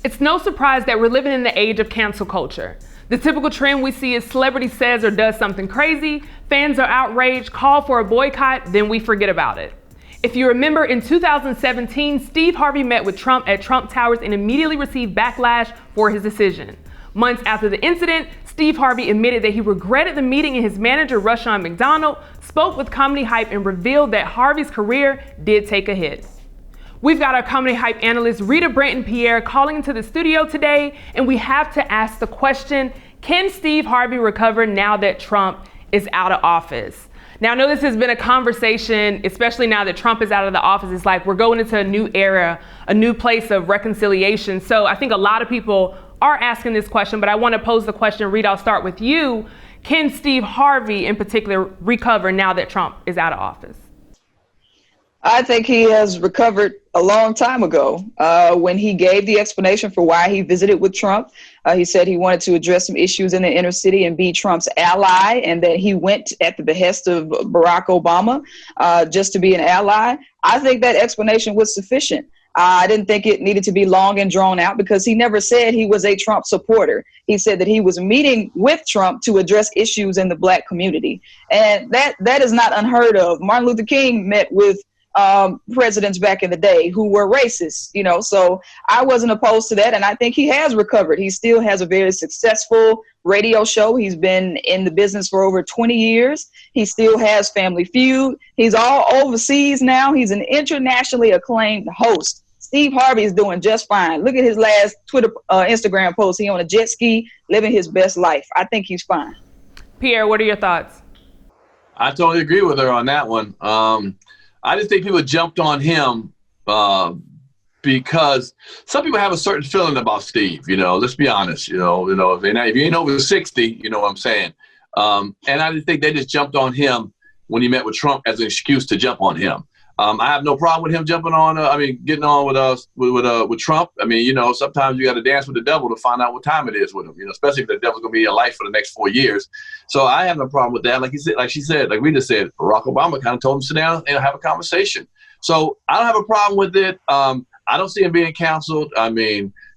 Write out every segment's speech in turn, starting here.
It's no surprise that we're living in the age of cancel culture. The typical trend we see is celebrity says or does something crazy, fans are outraged, call for a boycott, then we forget about it. If you remember, in 2017, Steve Harvey met with Trump at Trump Towers and immediately received backlash for his decision. Months after the incident, Steve Harvey admitted that he regretted the meeting, and his manager, Rushion McDonald, spoke with Comedy Hype and revealed that Harvey's career did take a hit. We've got our Comedy Hype analyst, Rita Branton-Pierre, calling into the studio today, and we have to ask the question, can Steve Harvey recover now that Trump is out of office? Now, I know this has been a conversation, especially now that Trump is out of the office. It's like we're going into a new era, a new place of reconciliation. So I think a lot of people are asking this question, but I want to pose the question. Rita, I'll start with you. Can Steve Harvey in particular recover now that Trump is out of office? I think he has recovered a long time ago. When he gave the explanation for why he visited with Trump, he said he wanted to address some issues in the inner city and be Trump's ally, and that he went at the behest of Barack Obama just to be an ally. I think that explanation was sufficient. I didn't think it needed to be long and drawn out because he never said he was a Trump supporter. He said that he was meeting with Trump to address issues in the Black community. And that is not unheard of. Martin Luther King met with presidents back in the day who were racist, so I wasn't opposed to that. And I think he has recovered. He still has a very successful radio show. He's been in the business for over 20 years. He still has Family Feud. He's all overseas now. He's an internationally acclaimed host. Steve Harvey is doing just fine. Look at his last Instagram post. He on a jet ski, living his best life. I think he's fine. Pierre, what are your thoughts? I totally agree with her on that one. I just think people jumped on him because some people have a certain feeling about Steve. Let's be honest. If you ain't over 60, you know what I'm saying. And I just think they just jumped on him when he met with Trump as an excuse to jump on him. I have no problem with him jumping on. Getting on with us with Trump. Sometimes you got to dance with the devil to find out what time it is with him. Especially if the devil's gonna be in your life for the next 4 years. So I have no problem with that. Like she said, like we just said, Barack Obama kind of told him to sit down and have a conversation. So I don't have a problem with it. I don't see him being canceled.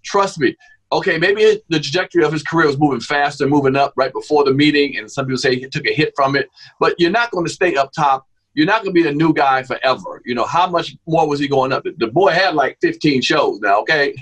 Trust me. Okay, maybe the trajectory of his career was moving faster, moving up right before the meeting, and some people say he took a hit from it. But you're not going to stay up top. You're not going to be the new guy forever. How much more was he going up? The boy had like 15 shows now, okay?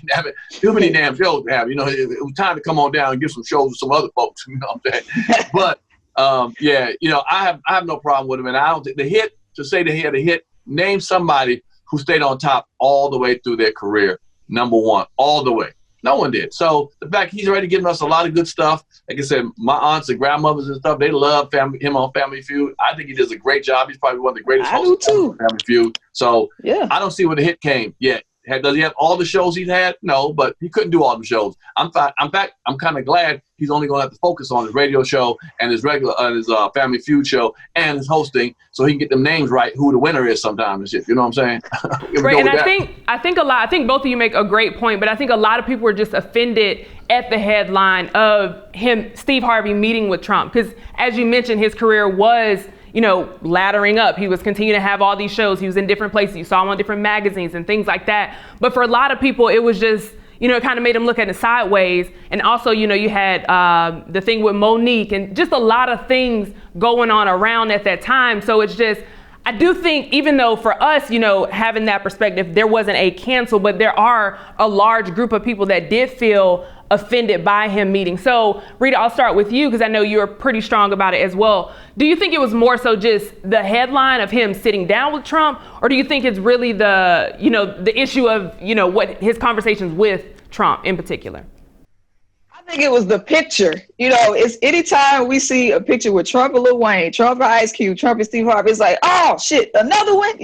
Too many damn shows to have. It was time to come on down and give some shows to some other folks, you know what I'm saying? But, I have no problem with him. And I don't think to say that he had a hit, name somebody who stayed on top all the way through their career, number one, all the way. No one did. So the fact he's already giving us a lot of good stuff. Like I said, my aunts and grandmothers and stuff, they love him on Family Feud. I think he does a great job. He's probably one of the greatest hosts on Family Feud. So yeah. I don't see where the hit came yet. Does he have all the shows he's had? No, but he couldn't do all the shows. In fact, I'm kind of glad he's only going to have to focus on his radio show and his Family Feud show and his hosting, so he can get them names right, who the winner is sometimes and shit. You know what I'm saying? Right, and I think both of you make a great point, but I think a lot of people were just offended at the headline of Steve Harvey meeting with Trump, because as you mentioned, his career was laddering up. He was continuing to have all these shows. He was in different places. You saw him on different magazines and things like that. But for a lot of people, it was just, it kind of made him look at it sideways. And also, you had the thing with Monique and just a lot of things going on around at that time. So it's just, I do think, even though for us, having that perspective, there wasn't a cancel, but there are a large group of people that did feel offended by him meeting. So Rita, I'll start with you because I know you're pretty strong about it as well. Do you think it was more so just the headline of him sitting down with Trump, or do you think it's really the issue of, what his conversations with Trump in particular? I think it was the picture. It's anytime we see a picture with Trump and Lil Wayne, Trump and Ice Cube, Trump and Steve Harvey, it's like, oh shit, another one.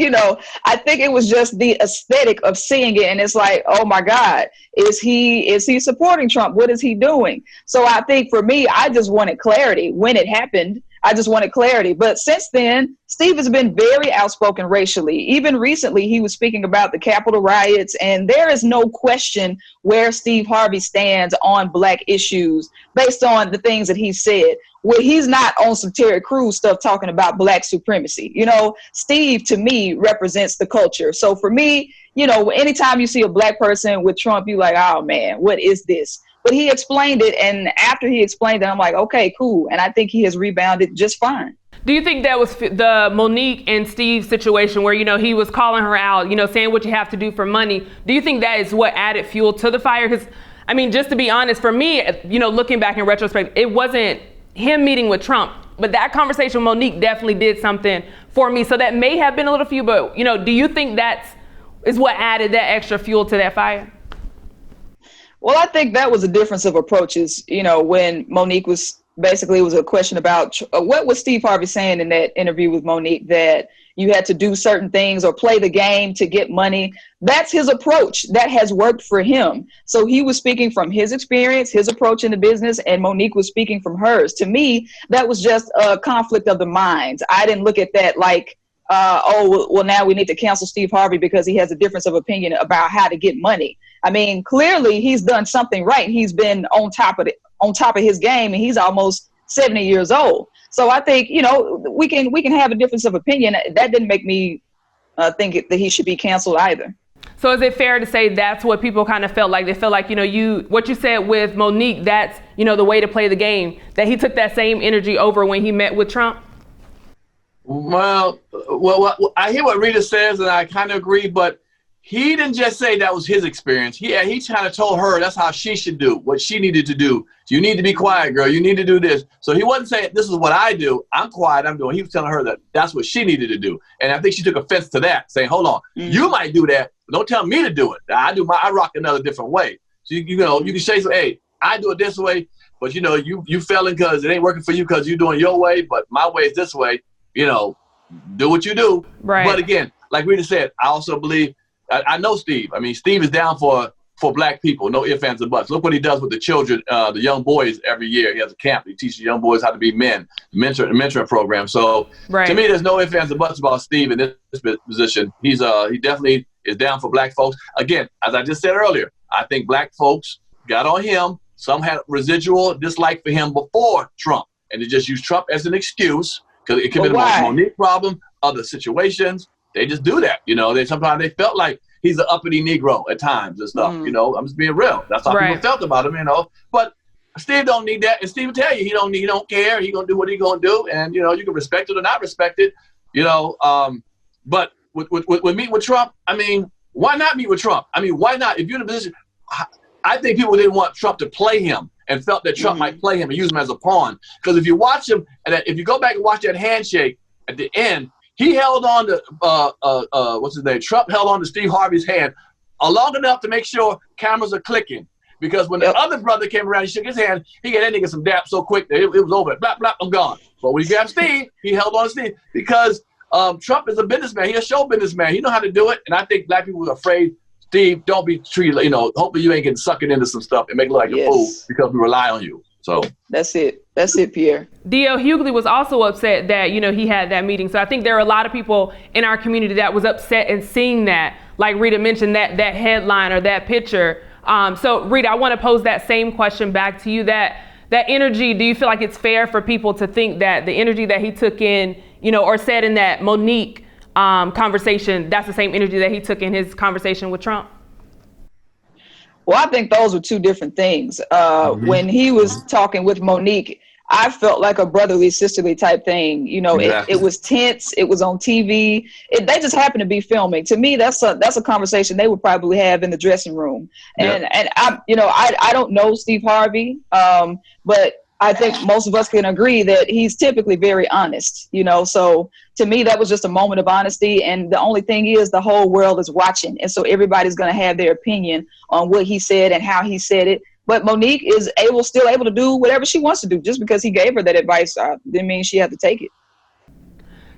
I think it was just the aesthetic of seeing it, and it's like, oh my God, is he supporting Trump? What is he doing? So I think for me, I just wanted clarity when it happened. I just wanted clarity. But since then, Steve has been very outspoken racially. Even recently, he was speaking about the Capitol riots, and there is no question where Steve Harvey stands on Black issues based on the things that he said. Where he's not on some Terry Crews stuff talking about Black supremacy. Steve, to me, represents the culture. So for me, anytime you see a black person with Trump, you like, oh man, what is this? But he explained it, and after he explained it, I'm like, okay, cool. And I think he has rebounded just fine. Do you think that was the Monique and Steve situation where, he was calling her out, saying what you have to do for money? Do you think that is what added fuel to the fire? Because, just to be honest, for me, looking back in retrospect, it wasn't him meeting with Trump, but that conversation with Monique definitely did something for me. So that may have been a little few, but, do you think is what added that extra fuel to that fire? Well, I think that was a difference of approaches. When Monique was basically, it was a question about what was Steve Harvey saying in that interview with Monique, that you had to do certain things or play the game to get money. That's his approach. That has worked for him. So he was speaking from his experience, his approach in the business, and Monique was speaking from hers. To me, that was just a conflict of the minds. I didn't look at that like, now we need to cancel Steve Harvey because he has a difference of opinion about how to get money. Clearly he's done something right. He's been on top of his game, and he's almost 70 years old. So I think, we can have a difference of opinion. That didn't make me think that he should be canceled either. So is it fair to say that's what people kind of felt like? They felt like, what you said with Monique, that's, the way to play the game, that he took that same energy over when he met with Trump? Well, I hear what Rita says, and I kind of agree, but he didn't just say that was his experience. He kind of told her that's how she should do, what she needed to do. You need to be quiet, girl. You need to do this. So he wasn't saying, this is what I do. I'm quiet, I'm doing. He was telling her that that's what she needed to do. And I think she took offense to that, saying, hold on, you might do that, but don't tell me to do it. I rock another different way. So, you can say, hey, I do it this way, but, you failing because it ain't working for you because you're doing your way, but my way is this way. Do what you do. Right. But again, like Rita said, I also believe, I know Steve. Steve is down for black people. No ifs, ands, or buts. Look what he does with the children, the young boys every year. He has a camp. He teaches young boys how to be men, the mentoring program. So to me, there's no ifs, ands, or buts about Steve in this position. He definitely is down for black folks. Again, as I just said earlier, I think black folks got on him. Some had residual dislike for him before Trump, and they just used Trump as an excuse. Because it could be a Monique problem, other situations. They just do that. Sometimes they felt like he's an uppity Negro at times and stuff. I'm just being real. That's how people felt about him, But Steve don't need that. And Steve will tell you he don't care. He gonna do what he gonna do. And you can respect it or not respect it. But with meeting with Trump, why not meet with Trump? Why not? If you're in a position, I think people didn't want Trump to play him and felt that Trump might play him and use him as a pawn. Because if you watch him, and if you go back and watch that handshake at the end, he held on to, what's his name? Trump held on to Steve Harvey's hand long enough to make sure cameras are clicking. Because when the other brother came around, he shook his hand, he gave that nigga some dap so quick that it was over. Blah, blah, I'm gone. But when he grabbed Steve, he held on to Steve. Because Trump is a businessman. He's a show businessman. He know how to do it. And I think black people were afraid, Steve, don't be treated, hopefully you ain't getting sucked into some stuff and make it look like a fool because we rely on you. So that's it, Pierre. D.L. Hughley was also upset that, he had that meeting. So I think there are a lot of people in our community that was upset and seeing that, like Rita mentioned, that headline or that picture. So Rita, I want to pose that same question back to you. That energy, do you feel like it's fair for people to think that the energy that he took in, or said in that Monique conversation, that's the same energy that he took in his conversation with Trump? Well, I think those were two different things. When he was talking with Monique, I felt like a brotherly, sisterly type thing. It was tense. It was on TV. They just happened to be filming. To me, that's a conversation they would probably have in the dressing room. And I don't know Steve Harvey, but I think most of us can agree that he's typically very honest. So to me, that was just a moment of honesty. And the only thing is the whole world is watching. And so everybody's going to have their opinion on what he said and how he said it. But Monique is still able to do whatever she wants to do. Just because he gave her that advice didn't mean she had to take it.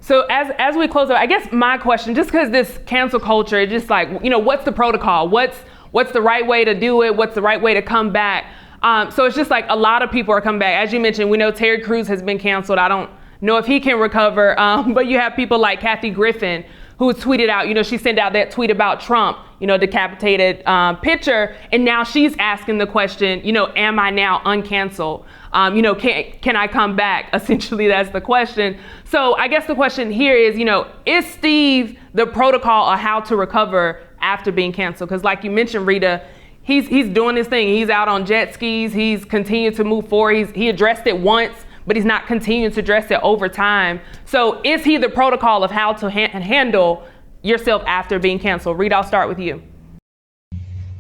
So as we close up, I guess my question, just because this cancel culture, it's just like, what's the protocol? What's the right way to do it? What's the right way to come back? So it's just like a lot of people are coming back. As you mentioned, we know Terry Crews has been canceled. I don't know if he can recover. But you have people like Kathy Griffin, who tweeted out, she sent out that tweet about Trump, decapitated picture. And now she's asking the question, am I now uncanceled? Can I come back? Essentially, that's the question. So I guess the question here is, is Steve the protocol of how to recover after being canceled? Because like you mentioned, Rita, he's doing his thing. He's out on jet skis. He's continued to move forward. He addressed it once, but he's not continuing to address it over time. So is he the protocol of how to handle yourself after being canceled? Rita, I'll start with you.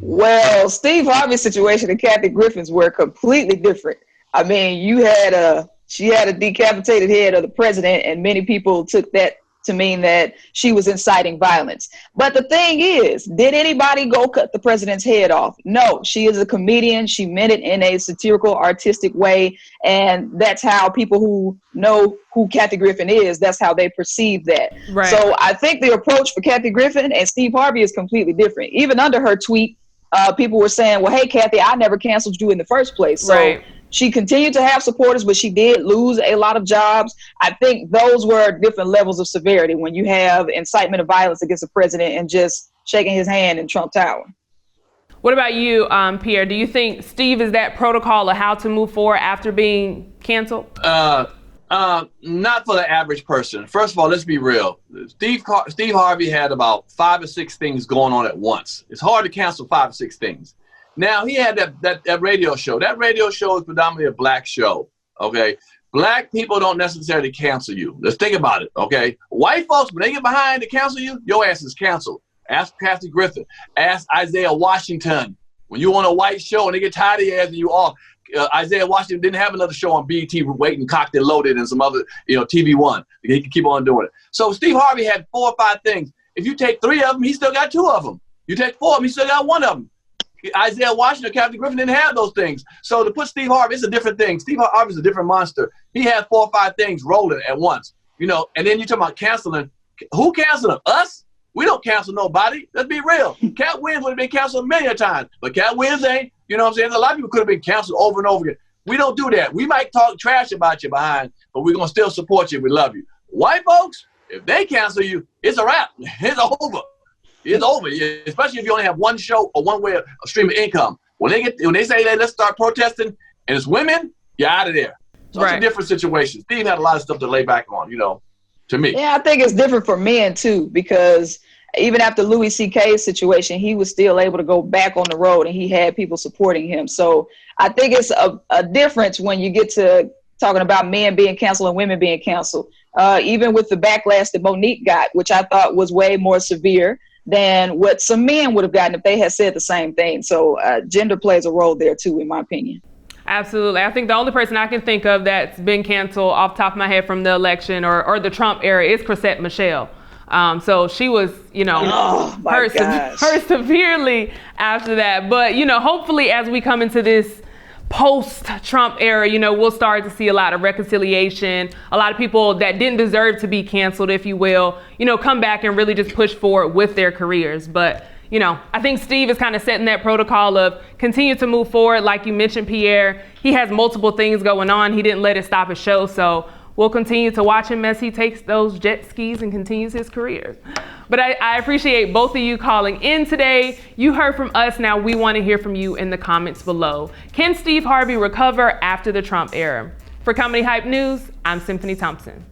Well, Steve Harvey's situation and Kathy Griffin's were completely different. I mean, she had a decapitated head of the president, and many people took that to mean that she was inciting violence. But the thing is, did anybody go cut the president's head off? No, she is a comedian. She meant it in a satirical, artistic way. And that's how people who know who Kathy Griffin is, that's how they perceive that. Right. So I think the approach for Kathy Griffin and Steve Harvey is completely different. Even under her tweet, people were saying, well, hey, Kathy, I never canceled you in the first place. So right. She continued to have supporters, but she did lose a lot of jobs. I think those were different levels of severity when you have incitement of violence against the president and just shaking his hand in Trump Tower. What about you, Pierre? Do you think Steve is that protocol of how to move forward after being canceled? Not for the average person. First of all, let's be real. Steve Harvey had about 5 or 6 things going on at once. It's hard to cancel 5 or 6 things. Now, he had that radio show. That radio show is predominantly a black show, okay? Black people don't necessarily cancel you. Let's think about it, okay? White folks, when they get behind to cancel you, your ass is canceled. Ask Kathy Griffin. Ask Isaiah Washington. When you on a white show and they get tired of your ass and you off, Isaiah Washington didn't have another show on BET waiting, cocked and loaded, and some other, TV One. He can keep on doing it. So Steve Harvey had 4 or 5 things. If you take 3 of them, he still got 2 of them. You take 4 of them, he still got 1 of them. Isaiah Washington, Kathy Griffin didn't have those things. So to put Steve Harvey, it's a different thing. Steve Harvey's a different monster. He had 4 or 5 things rolling at once, and then you talk about canceling. Who canceled him? Us? We don't cancel nobody. Let's be real. Cat Williams would have been canceled many a time, but Cat Williams ain't. You know what I'm saying? A lot of people could have been canceled over and over again. We don't do that. We might talk trash about you behind, but we're going to still support you. We love you. White folks, if they cancel you, it's a wrap. It's over. It's over, especially if you only have 1 show or 1 way of streaming income. When they say that, let's start protesting, and it's women, you're out of there. So It's a different situation. Steve had a lot of stuff to lay back on, to me. Yeah, I think it's different for men too, because even after Louis C.K.'s situation, he was still able to go back on the road and he had people supporting him. So I think it's a difference when you get to talking about men being canceled and women being canceled. Even with the backlash that Monique got, which I thought was way more severe than what some men would have gotten if they had said the same thing. So gender plays a role there too, in my opinion. Absolutely. I think the only person I can think of that's been canceled off the top of my head from the election or the Trump era is Chrisette Michele. So she was, hurt severely after that. But, hopefully as we come into this post-Trump era, we'll start to see a lot of reconciliation, a lot of people that didn't deserve to be canceled, if you will, come back and really just push forward with their careers. But, I think Steve is kind of setting that protocol of continue to move forward. Like you mentioned, Pierre, he has multiple things going on. He didn't let it stop his show. So we'll continue to watch him as he takes those jet skis and continues his career. But I appreciate both of you calling in today. You heard from us. Now we want to hear from you in the comments below. Can Steve Harvey recover after the Trump era? For Comedy Hype News, I'm Symphony Thompson.